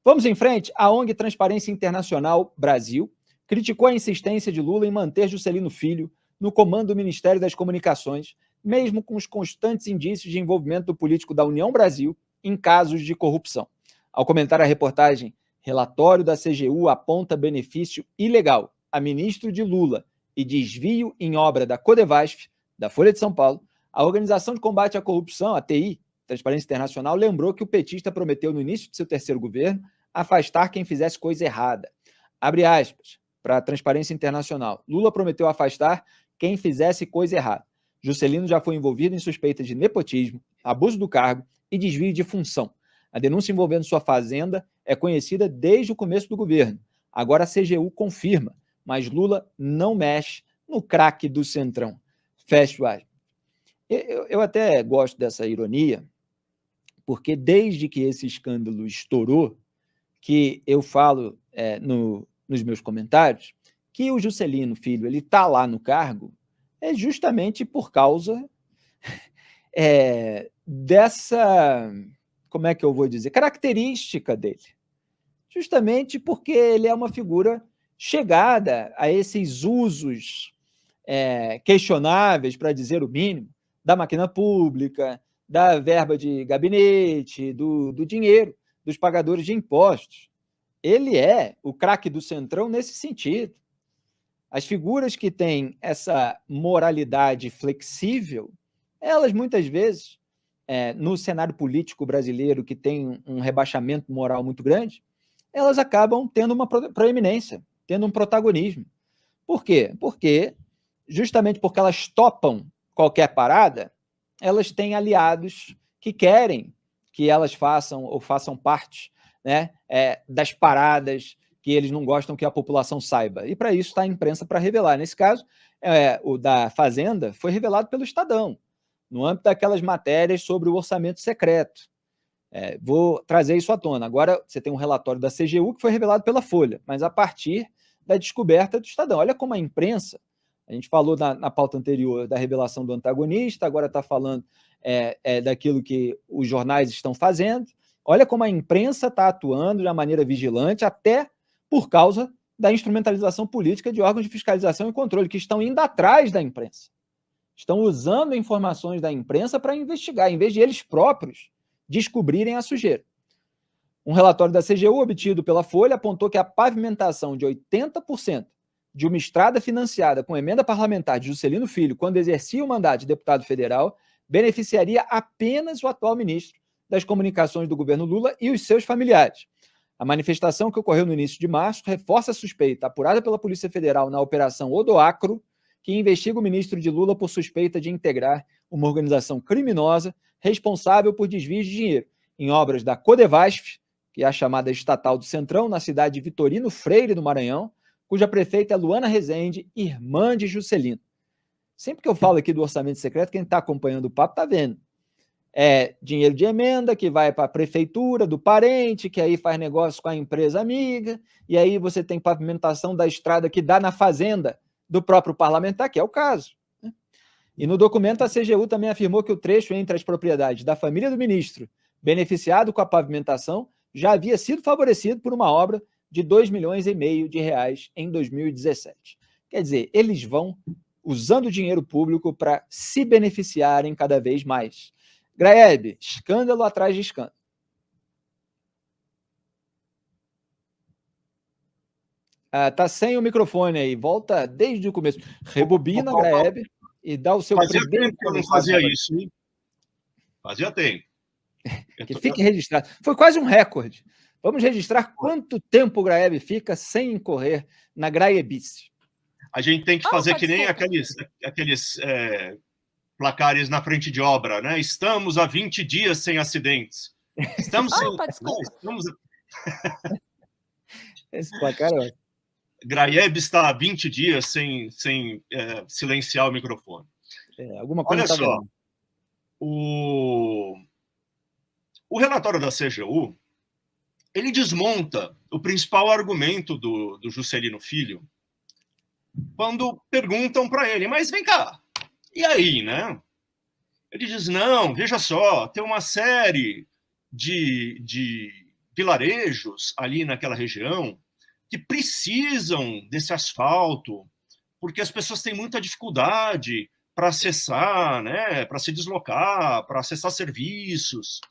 Vamos em frente. A ONG Transparência Internacional Brasil criticou a insistência de Lula em manter Juscelino Filho no comando do Ministério das Comunicações, mesmo com os constantes indícios de envolvimento do político da União Brasil em casos de corrupção. Ao comentar a reportagem, relatório da CGU aponta benefício ilegal a ministro de Lula e desvio em obra da Codevasf, da Folha de São Paulo, a Organização de Combate à Corrupção, a TI, Transparência Internacional, lembrou que o petista prometeu no início de seu terceiro governo afastar quem fizesse coisa errada. Abre aspas para a Transparência Internacional. Lula prometeu afastar quem fizesse coisa errada. Juscelino já foi envolvido em suspeitas de nepotismo, abuso do cargo e desvio de função. A denúncia envolvendo sua fazenda é conhecida desde o começo do governo. Agora a CGU confirma, mas Lula não mexe no craque do Centrão. Fecha aspas. Eu até gosto dessa ironia, porque desde que esse escândalo estourou, que eu falo nos meus comentários, que o Juscelino Filho ele está lá no cargo é justamente por causa dessa, como é que eu vou dizer, característica dele. Justamente porque ele é uma figura chegada a esses usos questionáveis, para dizer o mínimo, da máquina pública, da verba de gabinete, do dinheiro dos pagadores de impostos. Ele é o craque do Centrão nesse sentido. As figuras que têm essa moralidade flexível, elas muitas vezes, no cenário político brasileiro, que tem um rebaixamento moral muito grande, elas acabam tendo uma proeminência, tendo um protagonismo. Por quê? Justamente porque elas topam qualquer parada, elas têm aliados que querem que elas façam parte, né, das paradas que eles não gostam que a população saiba. E para isso está a imprensa para revelar. Nesse caso, o da Fazenda foi revelado pelo Estadão, no âmbito daquelas matérias sobre o orçamento secreto. Vou trazer isso à tona. Agora você tem um relatório da CGU que foi revelado pela Folha, mas a partir da descoberta do Estadão. Olha como a imprensa, a gente falou na pauta anterior da revelação do antagonista, agora está falando daquilo que os jornais estão fazendo. Olha como a imprensa está atuando de uma maneira vigilante, até por causa da instrumentalização política de órgãos de fiscalização e controle, que estão indo atrás da imprensa. Estão usando informações da imprensa para investigar, em vez de eles próprios descobrirem a sujeira. Um relatório da CGU obtido pela Folha apontou que a pavimentação de 80% de uma estrada financiada com emenda parlamentar de Juscelino Filho, quando exercia o mandato de deputado federal, beneficiaria apenas o atual ministro das Comunicações do governo Lula e os seus familiares. A manifestação, que ocorreu no início de março, reforça a suspeita apurada pela Polícia Federal na Operação Odoacro, que investiga o ministro de Lula por suspeita de integrar uma organização criminosa responsável por desvio de dinheiro em obras da Codevasf, que é a chamada estatal do Centrão, na cidade de Vitorino Freire, no Maranhão, cuja prefeita é Luana Rezende, irmã de Juscelino. Sempre que eu falo aqui do orçamento secreto, quem está acompanhando o papo está vendo. Dinheiro de emenda que vai para a prefeitura do parente, que aí faz negócio com a empresa amiga, e aí você tem pavimentação da estrada que dá na fazenda do próprio parlamentar, que é o caso. E no documento a CGU também afirmou que o trecho entre as propriedades da família do ministro, beneficiado com a pavimentação, já havia sido favorecido por uma obra de R$2,5 milhões em 2017. Quer dizer, eles vão usando o dinheiro público para se beneficiarem cada vez mais. Graeb, escândalo atrás de escândalo. Tá sem o microfone aí, volta desde o começo. Rebobina, Graeb, e dá o seu Fazia tempo que eu não fazia isso, hein? Fazia tempo. Que fique registrado. Foi quase um recorde. Vamos registrar quanto tempo o Graeb fica sem incorrer na graebice. A gente tem que fazer que nem aqueles placares na frente de obra, né? Estamos há 20 dias sem acidentes. Estamos Esse placar é ótimo. Graeb está há 20 dias sem silenciar o microfone. Alguma coisa. Olha só, o relatório da CGU, ele desmonta o principal argumento do Juscelino Filho quando perguntam para ele, mas vem cá, e aí, né? Ele diz, não, veja só, tem uma série de vilarejos ali naquela região que precisam desse asfalto, porque as pessoas têm muita dificuldade para acessar, né, para se deslocar, para acessar serviços.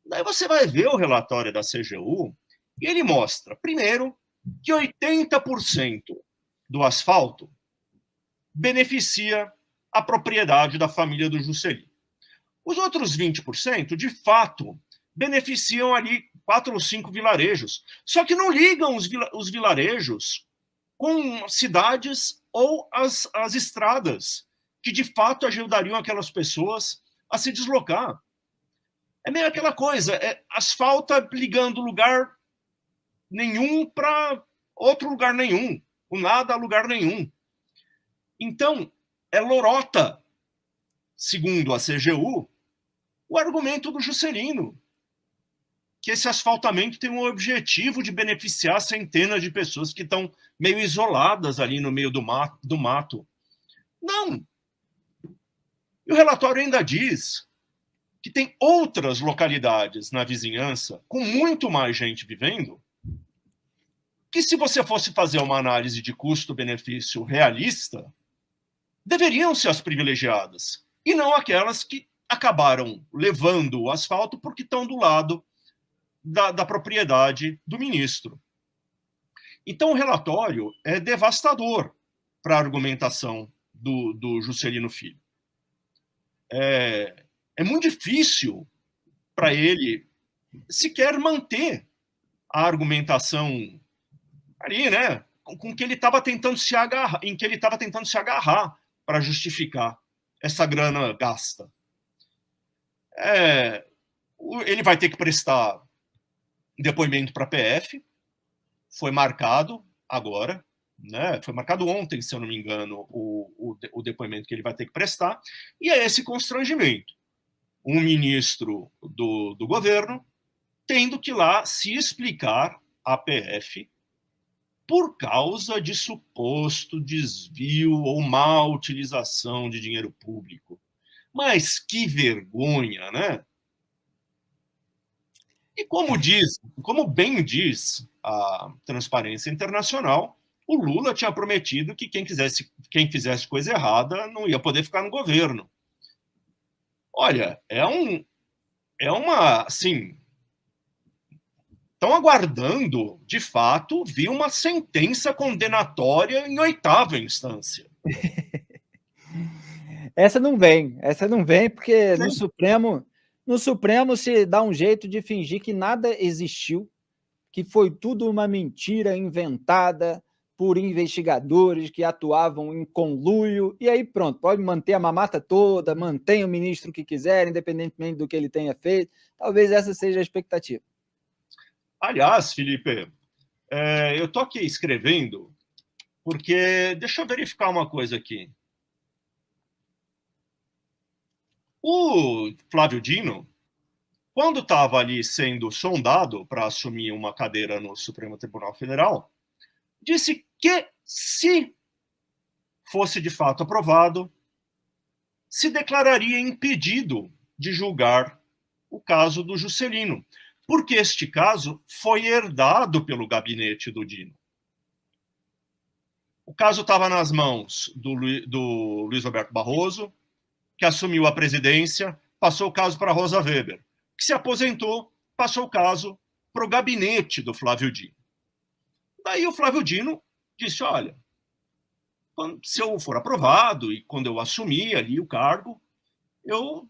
Daí você vai ver o relatório da CGU e ele mostra, primeiro, que 80% do asfalto beneficia a propriedade da família do Juscelino. Os outros 20%, de fato, beneficiam ali 4 ou 5 vilarejos. Só que não ligam os vilarejos com cidades ou as estradas, que de fato ajudariam aquelas pessoas a se deslocar. É meio aquela coisa, asfalta ligando lugar nenhum para outro lugar nenhum, o nada a lugar nenhum. Então, é lorota, segundo a CGU, o argumento do Juscelino, que esse asfaltamento tem o objetivo de beneficiar centenas de pessoas que estão meio isoladas ali no meio do mato. Não. E o relatório ainda diz que tem outras localidades na vizinhança, com muito mais gente vivendo, que se você fosse fazer uma análise de custo-benefício realista, deveriam ser as privilegiadas, e não aquelas que acabaram levando o asfalto porque estão do lado da propriedade do ministro. Então, o relatório é devastador para a argumentação do Juscelino Filho. É muito difícil para ele sequer manter a argumentação ali, né, com que ele estava tentando se agarrar, em que ele estava tentando se agarrar para justificar essa grana gasta. Ele vai ter que prestar depoimento para a PF, foi marcado agora, né? Foi marcado ontem, se eu não me engano, o depoimento que ele vai ter que prestar, e é esse constrangimento. Um ministro do governo tendo que ir lá se explicar à PF por causa de suposto desvio ou má utilização de dinheiro público. Mas que vergonha, né? E como bem diz a Transparência Internacional, o Lula tinha prometido que quem fizesse coisa errada não ia poder ficar no governo. Olha, assim, estão aguardando, de fato, vir uma sentença condenatória em 8ª instância. Essa não vem porque no Supremo se dá um jeito de fingir que nada existiu, que foi tudo uma mentira inventada por investigadores que atuavam em conluio, e aí pronto, pode manter a mamata toda, mantém o ministro que quiser, independentemente do que ele tenha feito. Talvez essa seja a expectativa. Aliás, Felipe, eu estou aqui escrevendo, porque deixa eu verificar uma coisa aqui. O Flávio Dino, quando estava ali sendo sondado para assumir uma cadeira no Supremo Tribunal Federal, disse que, se fosse de fato aprovado, se declararia impedido de julgar o caso do Juscelino, porque este caso foi herdado pelo gabinete do Dino. O caso estava nas mãos do Luiz Roberto Barroso, que assumiu a presidência, passou o caso para Rosa Weber, que se aposentou, passou o caso para o gabinete do Flávio Dino. Daí o Flávio Dino disse, olha, se eu for aprovado e quando eu assumir ali o cargo, eu,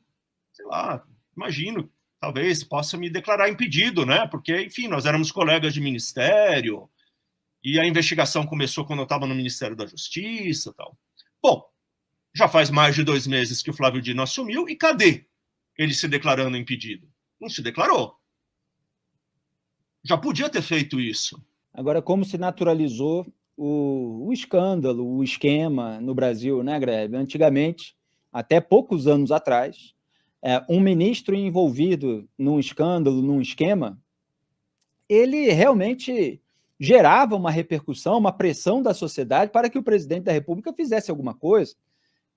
sei lá, imagino, talvez possa me declarar impedido, né? Porque, enfim, nós éramos colegas de ministério e a investigação começou quando eu estava no Ministério da Justiça e tal. Bom, já faz mais de 2 meses que o Flávio Dino assumiu e cadê ele se declarando impedido? Não se declarou. Já podia ter feito isso. Agora, como se naturalizou o escândalo, o esquema no Brasil, né, Grebe? Antigamente, até poucos anos atrás, um ministro envolvido num escândalo, num esquema, ele realmente gerava uma repercussão, uma pressão da sociedade para que o presidente da República fizesse alguma coisa.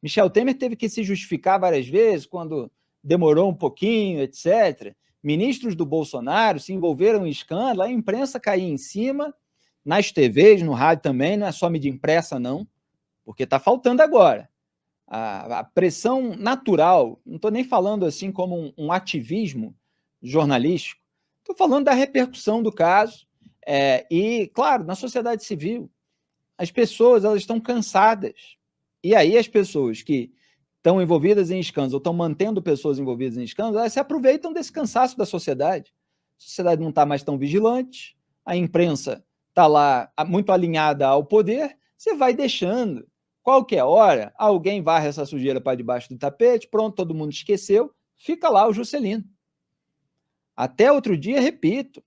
Michel Temer teve que se justificar várias vezes quando demorou um pouquinho, etc. Ministros do Bolsonaro se envolveram em escândalo, a imprensa caía em cima, nas TVs, no rádio também, não é só mídia impressa, não, porque está faltando agora. A pressão natural, não estou nem falando assim como um ativismo jornalístico, estou falando da repercussão do caso, e, claro, na sociedade civil, as pessoas elas estão cansadas. E aí as pessoas que estão envolvidas em escândalos ou estão mantendo pessoas envolvidas em escândalos, elas se aproveitam desse cansaço da sociedade. A sociedade não está mais tão vigilante, a imprensa está lá muito alinhada ao poder, você vai deixando. Qualquer hora, alguém varre essa sujeira para debaixo do tapete, pronto, todo mundo esqueceu, fica lá o Juscelino. Até outro dia, repito,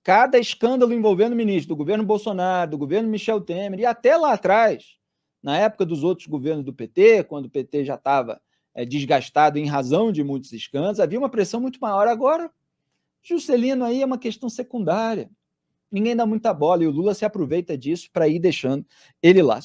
cada escândalo envolvendo o ministro do governo Bolsonaro, do governo Michel Temer, e até lá atrás, na época dos outros governos do PT, quando o PT já estava desgastado em razão de muitos escândalos, havia uma pressão muito maior. Agora, Juscelino aí é uma questão secundária. Ninguém dá muita bola e o Lula se aproveita disso para ir deixando ele lá.